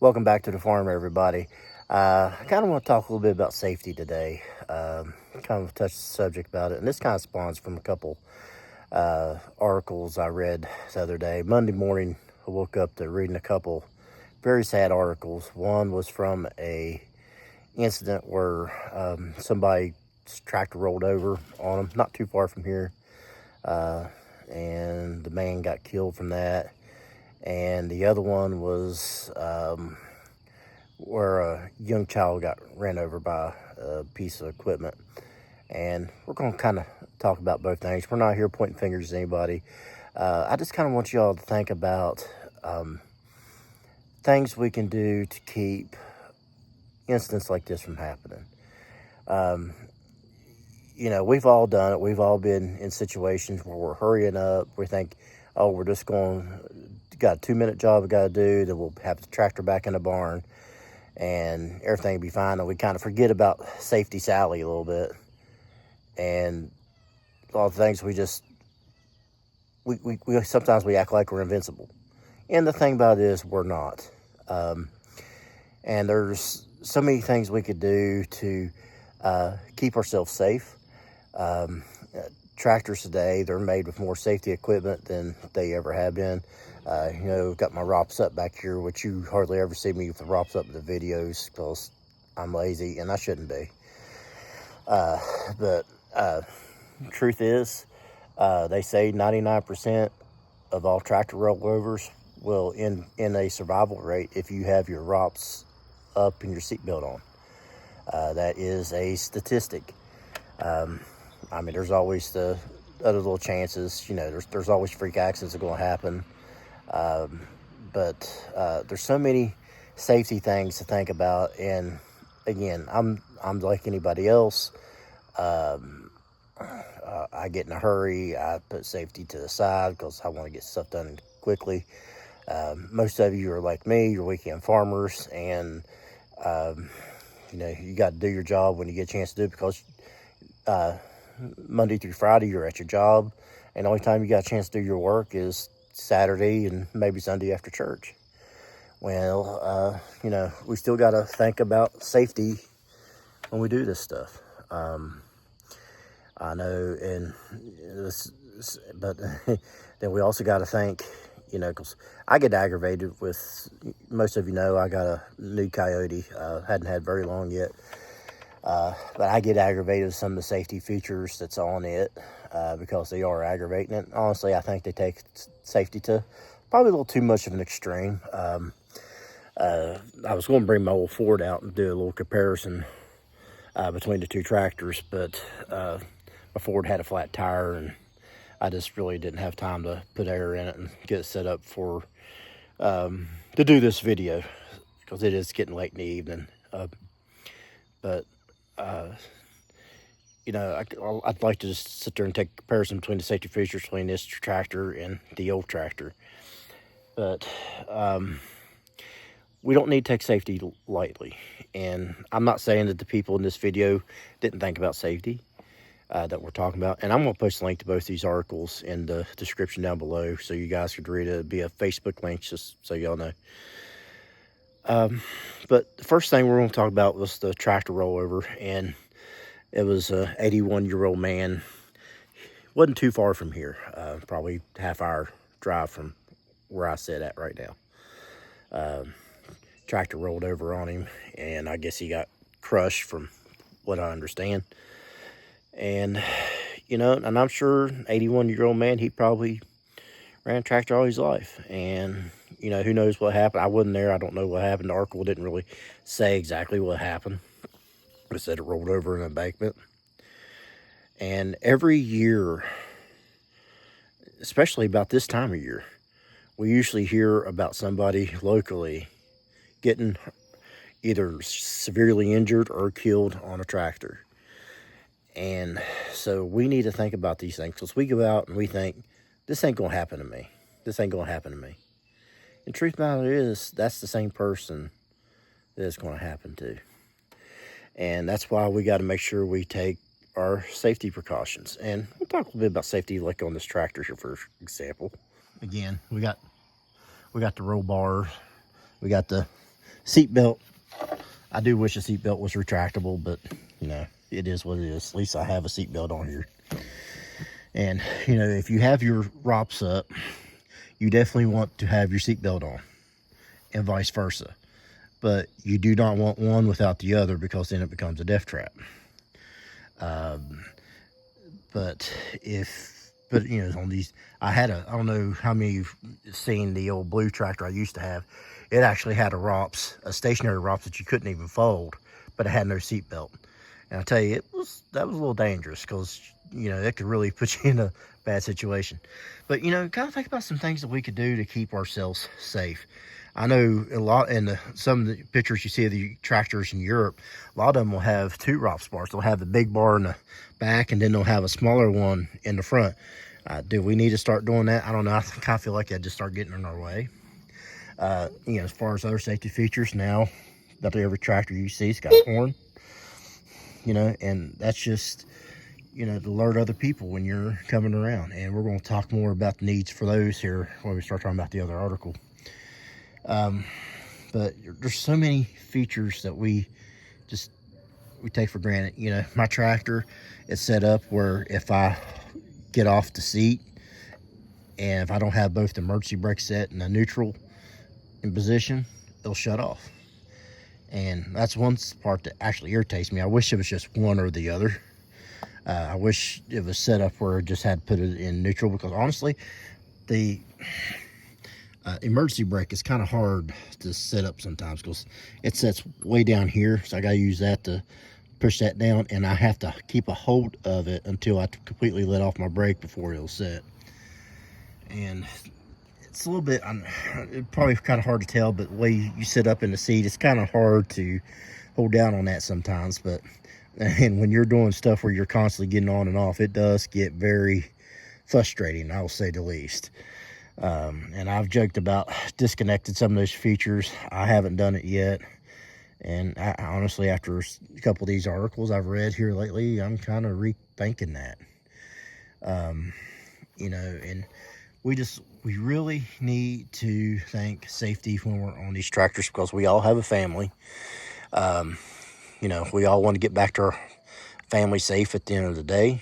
Welcome back to the farm, everybody. I kind of want to talk a little bit about safety today. Kind of touch the subject about it, and this kind of spawns from a couple articles I read the other day. Monday morning, I woke up to reading a couple very sad articles. One was from a incident where somebody's tractor rolled over on them, not too far from here, and the man got killed from that. And the other one was where a young child got ran over by a piece of equipment. And we're going to kind of talk about both things. We're not here pointing fingers at anybody. I just kind of want y'all to think about things we can do to keep incidents like this from happening. You know, we've all done it. We've all been in situations where we're hurrying up. We think, oh, we're just got a 2-minute job we got to do, then we'll have the tractor back in the barn and everything will be fine. And we kind of forget about Safety Sally a little bit. And all the things we sometimes we act like we're invincible. And the thing about it is we're not. And there's so many things we could do to keep ourselves safe. Tractors today, they're made with more safety equipment than they ever have been. You know, got my ROPS up back here, which you hardly ever see me with the ROPS up in the videos because I'm lazy and I shouldn't be. But truth is, they say 99% of all tractor rollovers will end in a survival rate if you have your ROPS up and your seatbelt on. That is a statistic. I mean, there's always the other little chances. You know, there's always freak accidents that are going to happen. But there's so many safety things to think about. And again, I'm like anybody else. I get in a hurry. I put safety to the side because I want to get stuff done quickly. Most of you are like me. You're weekend farmers, and you know, you got to do your job when you get a chance to do it because Monday through Friday you're at your job, and the only time you got a chance to do your work is Saturday and maybe Sunday after church. Well, you know, we still got to think about safety when we do this stuff. I know, and but then we also got to think, you know, because I get aggravated with, most of you know, I got a new Coyote, hadn't had very long yet, but I get aggravated with some of the safety features that's on it, because they are aggravating it. Honestly, I think they take safety to probably a little too much of an extreme. I was going to bring my old Ford out and do a little comparison between the two tractors, but my Ford had a flat tire, and I just really didn't have time to put air in it and get it set up for to do this video because it is getting late in the evening. But you know, I'd like to just sit there and take a comparison between the safety features between this tractor and the old tractor. But we don't need to take safety lightly. And I'm not saying that the people in this video didn't think about safety that we're talking about. And I'm going to post a link to both these articles in the description down below so you guys could read it. It'd be a Facebook link, just so y'all know. But the first thing we're going to talk about was the tractor rollover. And it was an 81-year-old man. Wasn't too far from here. Probably half-hour drive from where I sit at right now. Tractor rolled over on him, and I guess he got crushed from what I understand. And, you know, and I'm sure 81-year-old man, he probably ran a tractor all his life. And, you know, who knows what happened. I wasn't there. I don't know what happened. The article didn't really say exactly what happened. It said it rolled over an embankment. And every year, especially about this time of year, we usually hear about somebody locally getting either severely injured or killed on a tractor. And so we need to think about these things because we go out and we think, this ain't going to happen to me. This ain't going to happen to me. And the truth about it is, that's the same person that it's going to happen to. And that's why we got to make sure we take our safety precautions. And we'll talk a little bit about safety like on this tractor here, for example. Again, we got the roll bar, we got the Seatbelt. I do wish a seatbelt was retractable, but you know, it is what it is. At least I have a seatbelt on here. And you know, if you have your ROPS up, you definitely want to have your seatbelt on, and vice versa. But you do not want one without the other, because then it becomes a death trap. But you know, on these, I don't know how many you've seen the old blue tractor I used to have. It actually had a stationary ROPS that you couldn't even fold, but it had no seat belt. And I tell you, that was a little dangerous, because you know, it could really put you in a bad situation. But you know, kind of think about some things that we could do to keep ourselves safe. I know a lot in some of the pictures you see of the tractors in Europe, a lot of them will have two ROPS bars. They'll have the big bar in the back, and then they'll have a smaller one in the front. Do we need to start doing that? I don't know. I kind of feel like that just start getting in our way. You know, as far as other safety features, now about every tractor you see has got a horn. You know, and that's just, you know, to alert other people when you're coming around. And we're going to talk more about the needs for those here when we start talking about the other article. But there's so many features that we take for granted. You know, my tractor is set up where if I get off the seat and if I don't have both the emergency brake set and the neutral in position, it'll shut off. And that's one part that actually irritates me. I wish it was just one or the other. I wish it was set up where it just had to put it in neutral, because honestly, the emergency brake is kind of hard to set up sometimes, because it sets way down here, so I got to use that to push that down, and I have to keep a hold of it until I completely let off my brake before it'll set. And it's a little bit, it's probably kind of hard to tell, but the way you sit up in the seat, it's kind of hard to hold down on that sometimes. But and when you're doing stuff where you're constantly getting on and off, it does get very frustrating, I will say the least. And I've joked about disconnecting some of those features. I haven't done it yet. And I, honestly, after a couple of these articles I've read here lately, I'm kind of rethinking that. You know, and we really need to think safety when we're on these tractors, because we all have a family. You know, we all want to get back to our family safe at the end of the day,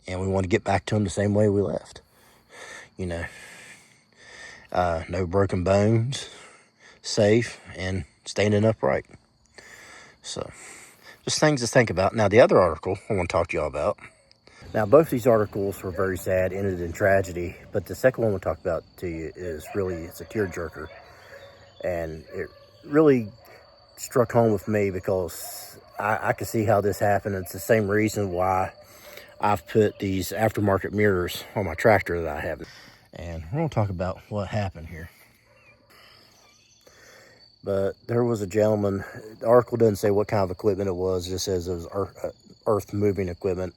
and we want to get back to them the same way we left. You know, no broken bones, safe, and standing upright. So, just things to think about. Now, the other article I want to talk to y'all about. Now, both these articles were very sad, ended in tragedy, but the second one we'll talk about to you is really, it's a tearjerker. And it really struck home with me, because I can see how this happened. It's the same reason why I've put these aftermarket mirrors on my tractor that I have. And we're going to talk about what happened here. But there was a gentleman, the article doesn't say what kind of equipment it was, it just says it was earth moving equipment.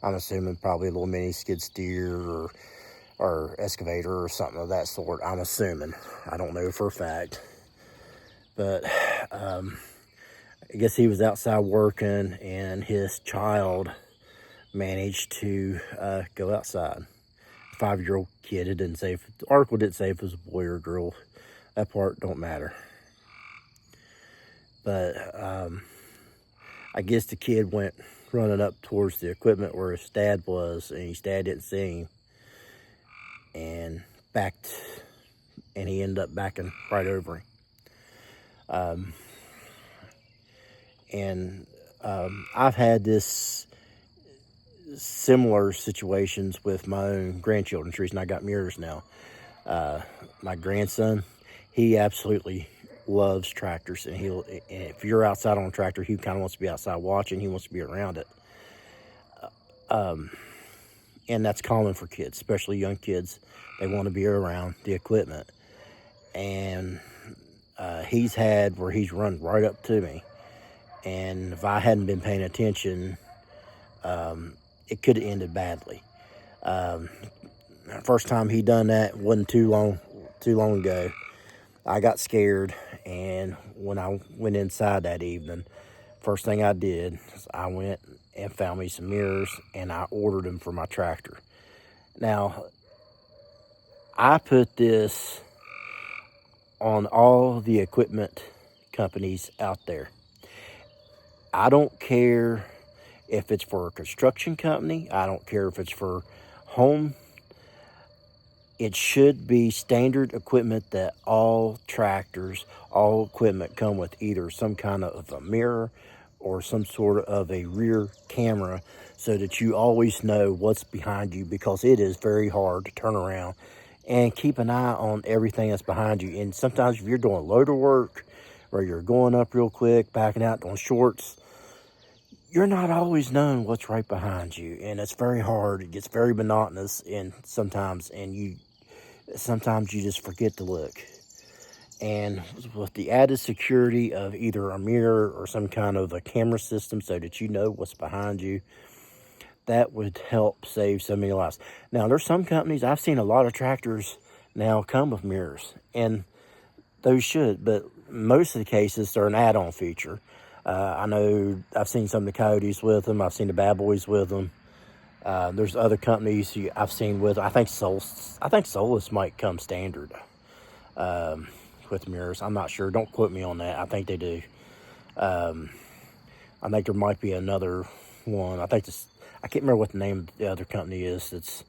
I'm assuming probably a little mini skid steer or excavator or something of that sort. I'm assuming. I don't know for a fact. But I guess he was outside working, and his child managed to go outside. 5-year-old kid. It didn't say, the article didn't say if it was a boy or a girl. That part don't matter. But I guess the kid went running up towards the equipment where his dad was, and his dad didn't see him, and backed, and he ended up backing right over him. I've had this similar situations with my own grandchildren. The reason I got mirrors now. My grandson, he absolutely loves tractors, and if you're outside on a tractor, he kind of wants to be outside watching. He wants to be around it. And that's common for kids, especially young kids. They want to be around the equipment. And he's had where he's run right up to me, and if I hadn't been paying attention, it could have ended badly. First time he done that wasn't too long ago. I got scared, and when I went inside that evening, first thing I did is I went and found me some mirrors, and I ordered them for my tractor. Now, I put this on all the equipment companies out there. I don't care if it's for a construction company. I don't care if it's for home. It should be standard equipment that all tractors, all equipment come with either some kind of a mirror or some sort of a rear camera so that you always know what's behind you, because it is very hard to turn around and keep an eye on everything that's behind you. And sometimes if you're doing loader work or you're going up real quick, backing out, doing shorts, you're not always knowing what's right behind you, and it's very hard. It gets very monotonous, and sometimes you just forget to look. And with the added security of either a mirror or some kind of a camera system so that you know what's behind you, that would help save so many lives. Now, there's some companies, I've seen a lot of tractors now come with mirrors, and those should, but most of the cases, they're an add-on feature. I know I've seen some of the Coyotes with them. I've seen the Bad Boys with them. There's other companies I've seen with. I think Solus might come standard with mirrors. I'm not sure. Don't quote me on that. I think they do. I think there might be another one. I can't remember what the name of the other company is. That's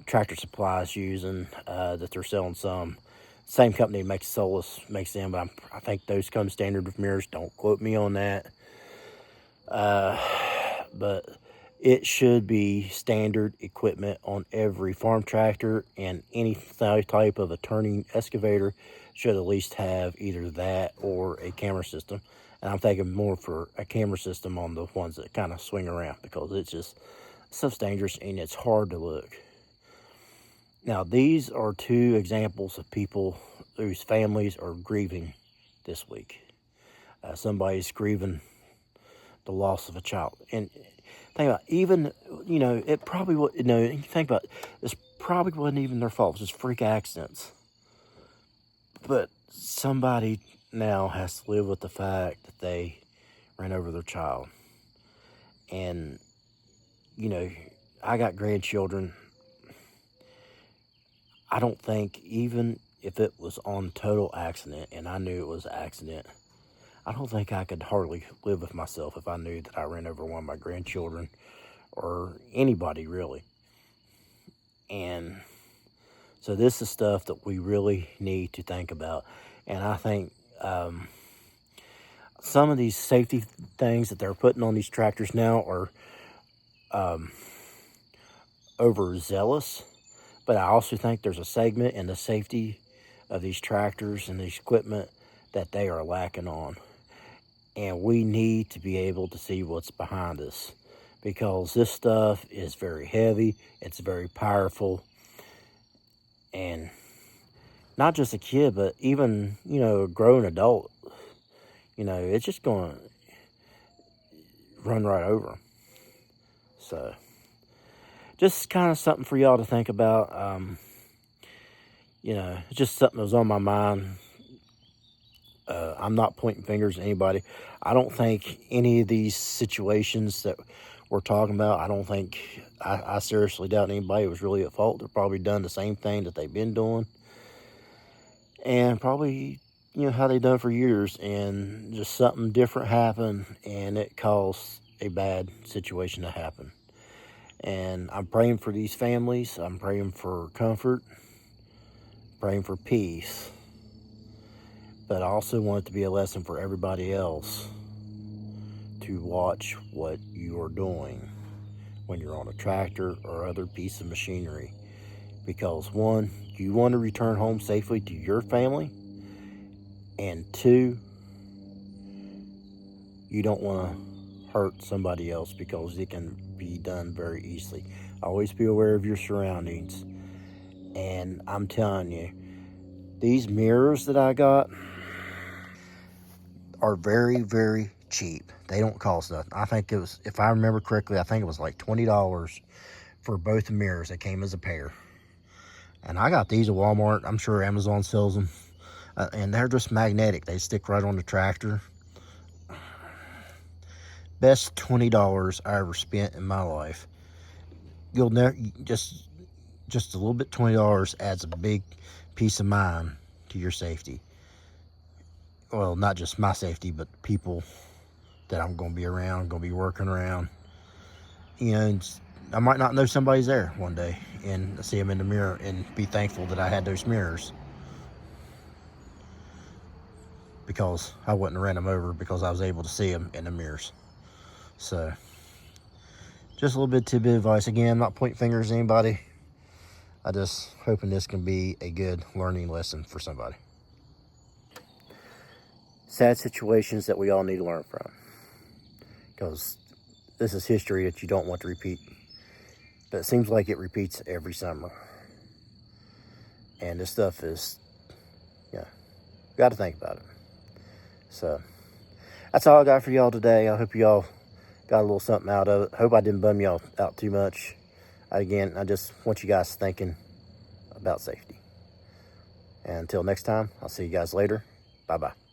Tractor Supply's using that they're selling some. Same company makes Solus, makes them, but I think those come standard with mirrors. Don't quote me on that. But it should be standard equipment on every farm tractor, and any type of a turning excavator should at least have either that or a camera system. And I'm thinking more for a camera system on the ones that kind of swing around, because it's just stuff's dangerous and it's hard to look. Now, these are two examples of people whose families are grieving this week. Somebody's grieving the loss of a child. And think about, even, it probably would, think about it, this probably wasn't even their fault. It was just freak accidents. But somebody now has to live with the fact that they ran over their child. And, I got grandchildren. I don't think, even if it was on total accident and I knew it was an accident, I don't think I could hardly live with myself if I knew that I ran over one of my grandchildren or anybody, really. And so this is stuff that we really need to think about. And I think some of these safety things that they're putting on these tractors now are overzealous. But I also think there's a segment in the safety of these tractors and these equipment that they are lacking on. And we need to be able to see what's behind us, because this stuff is very heavy, it's very powerful, and not just a kid, but even, a grown adult, it's just going to run right over them. So just kind of something for y'all to think about. It's just something that was on my mind. I'm not pointing fingers at anybody. I don't think any of these situations that we're talking about, I seriously doubt anybody was really at fault. They're probably done the same thing that they've been doing. And probably, how they've done for years. And just something different happened, and it caused a bad situation to happen. And I'm praying for these families. I'm praying for comfort, praying for peace. But I also want it to be a lesson for everybody else to watch what you are doing when you're on a tractor or other piece of machinery. Because one, you want to return home safely to your family. And two, you don't want to hurt somebody else, because it can be done very easily. Always be aware of your surroundings. And I'm telling you, these mirrors that I got are very, very cheap. They don't cost nothing. I think it was, if I remember correctly, I think it was like $20 for both the mirrors. They came as a pair. And I got these at Walmart. I'm sure Amazon sells them. And they're just magnetic. They stick right on the tractor. Best $20 I ever spent in my life. You'll never, just a little bit, $20 adds a big peace of mind to your safety. Well, not just my safety, but people that I'm going to be around, going to be working around. You know, I might not know somebody's there one day and see them in the mirror and be thankful that I had those mirrors, because I wouldn't have ran them over because I was able to see them in the mirrors. So, just a little bit tidbit advice. Again, I'm not pointing fingers at anybody. I just hoping this can be a good learning lesson for somebody. Sad situations that we all need to learn from, because this is history that you don't want to repeat. But it seems like it repeats every summer. And this stuff is, yeah, got to think about it. So, that's all I got for y'all today. I hope y'all got a little something out of it. Hope I didn't bum y'all out too much. Again, I just want you guys thinking about safety. And until next time, I'll see you guys later. Bye-bye.